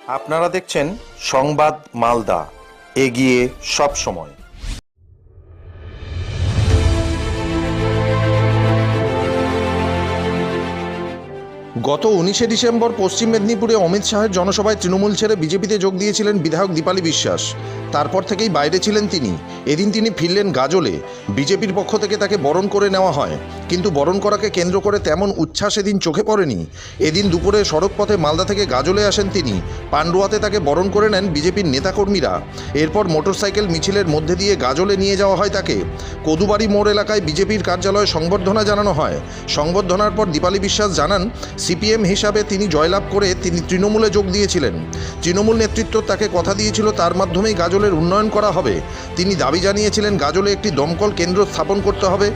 আপনারা দেখছেন সংবাদ মালদা, এগিয়ে সব সময়। গত 19শে ডিসেম্বর পশ্চিম মেদিনীপুরে অমিত শাহের জনসভায় তৃণমূল ছেড়ে বিজেপিতে যোগ দিয়েছিলেন বিধায়ক দীপালি বিশ্বাস। তারপর থেকেই বাইরে ছিলেন তিনি। এদিন তিনি ফিরলেন গাজলে। বিজেপির পক্ষ থেকে তাকে বরণ করে নেওয়া হয়, কিন্তু বরণ করাকে কেন্দ্র করে তেমন উচ্ছ্বাস এদিন চোখে পড়েনি। এদিন দুপুরে সড়কপথে মালদা থেকে গাজলে আসেন তিনি। পান্ডুয়াতে তাকে বরণ করে নেন বিজেপির নেতাকর্মীরা। এরপর মোটরসাইকেল মিছিলের মধ্যে দিয়ে গাজলে নিয়ে যাওয়া হয় তাকে। কদুবাড়ি মোড় এলাকায় বিজেপির কার্যালয়ে সংবর্ধনা জানানো হয়। সংবর্ধনার পর দীপালি বিশ্বাস জানান, সিপিএম হিসাবে তিনি জয়লাভ করে তিনি তৃণমূলে যোগ দিয়েছিলেন। তৃণমূল নেতৃত্ব তাকে কথা দিয়েছিল তার মাধ্যমেই গাজলের উন্নয়ন করা হবে। তিনি দাবি জানিয়েছিলেন গাজলে একটি দমকল কেন্দ্র স্থাপন করতে হবে,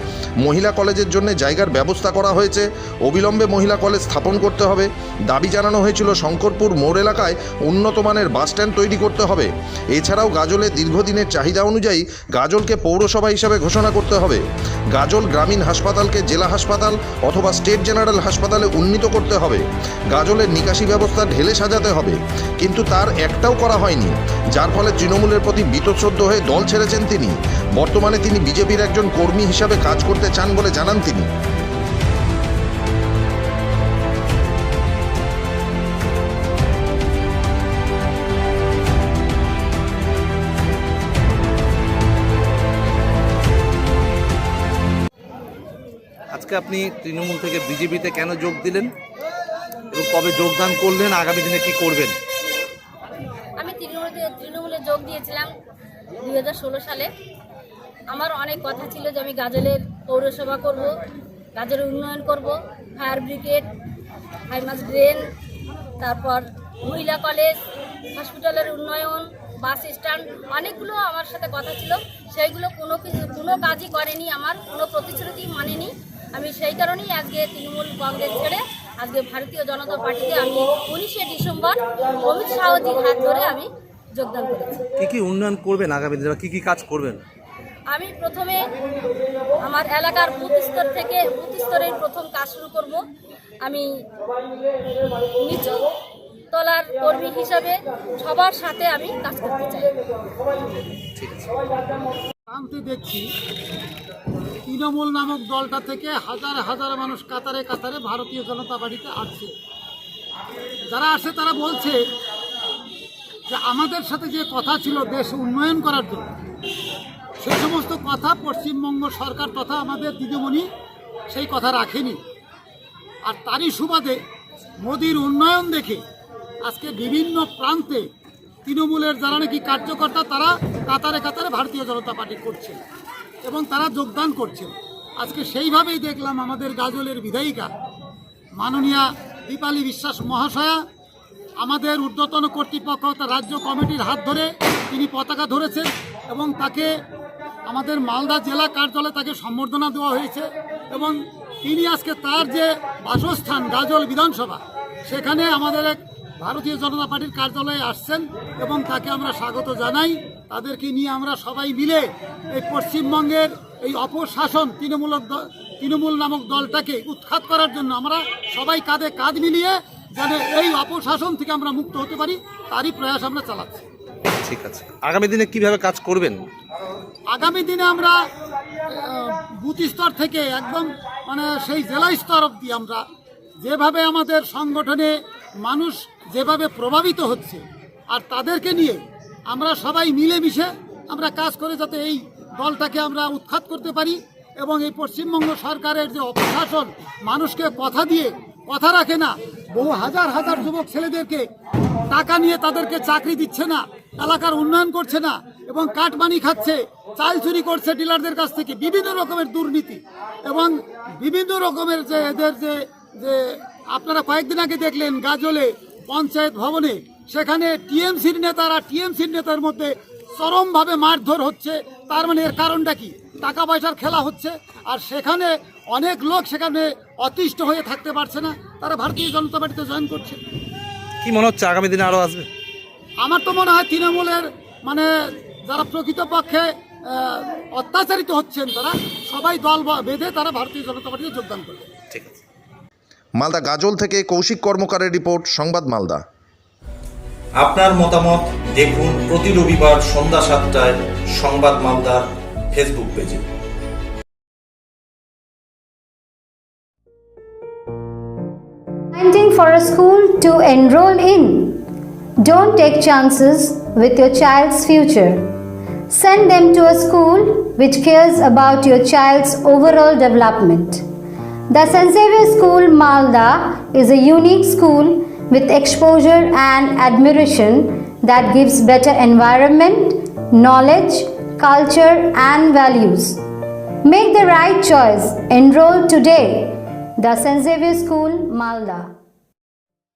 মহিলা কলেজের জন্য জায়গার ব্যবস্থা করা হয়েছে, অবিলম্বে মহিলা কলেজ স্থাপন করতে হবে। দাবি জানানো হয়েছিল শঙ্করপুর মোড় এলাকায় উন্নত মানের বাসস্ট্যান্ড তৈরি করতে হবে। এছাড়াও গাজলের দীর্ঘদিনের চাহিদা অনুযায়ী গাজলকে পৌরসভা হিসাবে ঘোষণা করতে হবে। গাজল গ্রামীণ হাসপাতালকে জেলা হাসপাতাল অথবা স্টেট জেনারেল হাসপাতালে উন্নীত করতে হবে। গাজলের নিকাশি ব্যবস্থা ঢেলে সাজাতে হবে, কিন্তু তার একটাও করা হয়নি, যার ফলে তৃণমূলের প্রতি বীতশ্রদ্ধ হয়ে দল ছেড়েছেন তিনি। বর্তমানে তিনি বিজেপির একজন কর্মী হিসাবে কাজ করতে চান বলে জানান তিনি। আজকে আপনি তৃণমূল থেকে বিজেপিতে কেন যোগ দিলেন এবং কবে যোগদান করলেন, আগামী দিনে কি করবেন? আমি তৃণমূলে যোগ দিয়েছিলাম 2016 সালে। আমার অনেক কথা ছিল যে আমি গাজলের পৌরসভা করব, গাজলের উন্নয়ন করব, ফায়ার ব্রিগেড, হাইমাস ড্রেন, তারপর মহিলা কলেজ, হসপিটালের উন্নয়ন, বাস স্ট্যান্ড, অনেকগুলো আমার সাথে কথা ছিল। সেইগুলো কোনো কাজই করেনি, আমার কোনো প্রতিশ্রুতি মানেনি। আমি সেই কারণেই আজকে তৃণমূল কংগ্রেস ছেড়ে আজকে ভারতীয় জনতা পার্টিতে আমি 19শে ডিসেম্বর অমিত শাহজির হাত ধরে আমি যোগদান করেছি। কি উন্নয়ন করবেন আগামী দিনে, কি কাজ করবেন? আমি প্রথমে আমার এলাকার বুথ স্তরের প্রথম কাজ শুরু করব। আমি নিচু তলার কর্মী হিসাবে সবার সাথে আমি কাজ করতে চাই। ঠিক আছে। আমি দেখছি তৃণমূল নামক দলটা থেকে হাজার হাজার মানুষ কাতারে কাতারে ভারতীয় জনতা পার্টিতে আসছে। যারা আসে তারা বলছে যে আমাদের সাথে যে কথা ছিল দেশ উন্নয়ন করার জন্য, সেই সমস্ত কথা পশ্চিমবঙ্গ সরকার তথা আমাদের দিদিমণি সেই কথা রাখেনি। আর তারই সুবাদে মোদির উন্নয়ন দেখে আজকে বিভিন্ন প্রান্তে তৃণমূলের যারা নাকি কার্যকর্তা তারা কাতারে কাতারে ভারতীয় জনতা পার্টি করছে এবং তারা যোগদান করছে। আজকে সেইভাবেই দেখলাম আমাদের গাজলের বিধায়িকা মাননীয়া দীপালি বিশ্বাস মহাশয়া আমাদের ঊর্ধ্বতন কর্তৃপক্ষ রাজ্য কমিটির হাত ধরে তিনি পতাকা ধরেছেন এবং তাকে আমাদের মালদা জেলা কার্যালয়ে তাকে সম্বর্ধনা দেওয়া হয়েছে এবং তিনি আজকে তার যে বাসস্থান গাজল বিধানসভা সেখানে আমাদের এক ভারতীয় জনতা পার্টির কার্যালয়ে আসছেন এবং তাকে আমরা স্বাগত জানাই। তাদেরকে নিয়ে আমরা সবাই মিলে এই পশ্চিমবঙ্গের এই অপশাসন তৃণমূল নামক দলটাকে উৎখাত করার জন্য আমরা সবাই কাঁধে কাঁধ মিলিয়ে যেন এই অপশাসন থেকে আমরা মুক্ত হতে পারি তারই প্রয়াস আমরা চালাচ্ছি। ঠিক আছে। আগামী দিনে কিভাবে কাজ করবেন? আগামী দিনে আমরা বুথ স্তর থেকে একদম সেই জেলা স্তর অবধি আমরা যেভাবে আমাদের সংগঠনে মানুষ যেভাবে প্রভাবিত হচ্ছে আর তাদেরকে নিয়ে আমরা সবাই মিলেমিশে আমরা কাজ করে যাতে এই দলটাকে আমরা উৎখাত করতে পারি এবং এই পশ্চিমবঙ্গ সরকারের যে অপশাসন মানুষকে কথা দিয়ে কথা রাখে না, বহু হাজার হাজার যুবক ছেলেদেরকে টাকা নিয়ে তাদেরকে চাকরি দিচ্ছে না, এলাকার উন্নয়ন করছে না এবং কাটমানি খাচ্ছে, চাল চুরি করছে ডিলারদের কাছ থেকে, বিভিন্ন রকমের দুর্নীতি এবং বিভিন্ন রকমের যে এদের যে আপনারা কয়েকদিন আগে দেখলেন গাজলে পঞ্চায়েত ভবনে সেখানে টিএমসির নেতার মধ্যে চরমভাবে মারধর হচ্ছে। তার মানে এর কারণটা কি? টাকা পয়সার খেলা হচ্ছে আর সেখানে অনেক লোক সেখানে অতিষ্ঠ হয়ে থাকতে পারছে না, তারা ভারতীয় জনতা পার্টিতে জয়েন করছে। কি মনে হচ্ছে আগামী দিনে আরও আসবে? আমার তো মনে হয় তৃণমূলের যারা প্রকৃতপক্ষে অত্যাচারিত হচ্ছেন তারা সবাই দল বেঁধে তারা ভারতীয় জনতা পার্টিতে যোগদান করবে। ঠিক আছে। মালদা গাজল থেকে কৌশিক কর্মকারের রিপোর্ট, সংবাদ মালদা। আপনার মতামত দেখুন প্রতি রবিবার সন্ধ্যা 7টায় সংবাদ মালদার ফেসবুক পেজে। Finding for a school to enroll in. Don't take chances with your child's future. Send them to a school which cares about your child's overall development. The St. Xavier School Malda is a unique school with exposure and admiration that gives better environment, knowledge, culture and values. Make the right choice. Enroll today. The St. Xavier School Malda.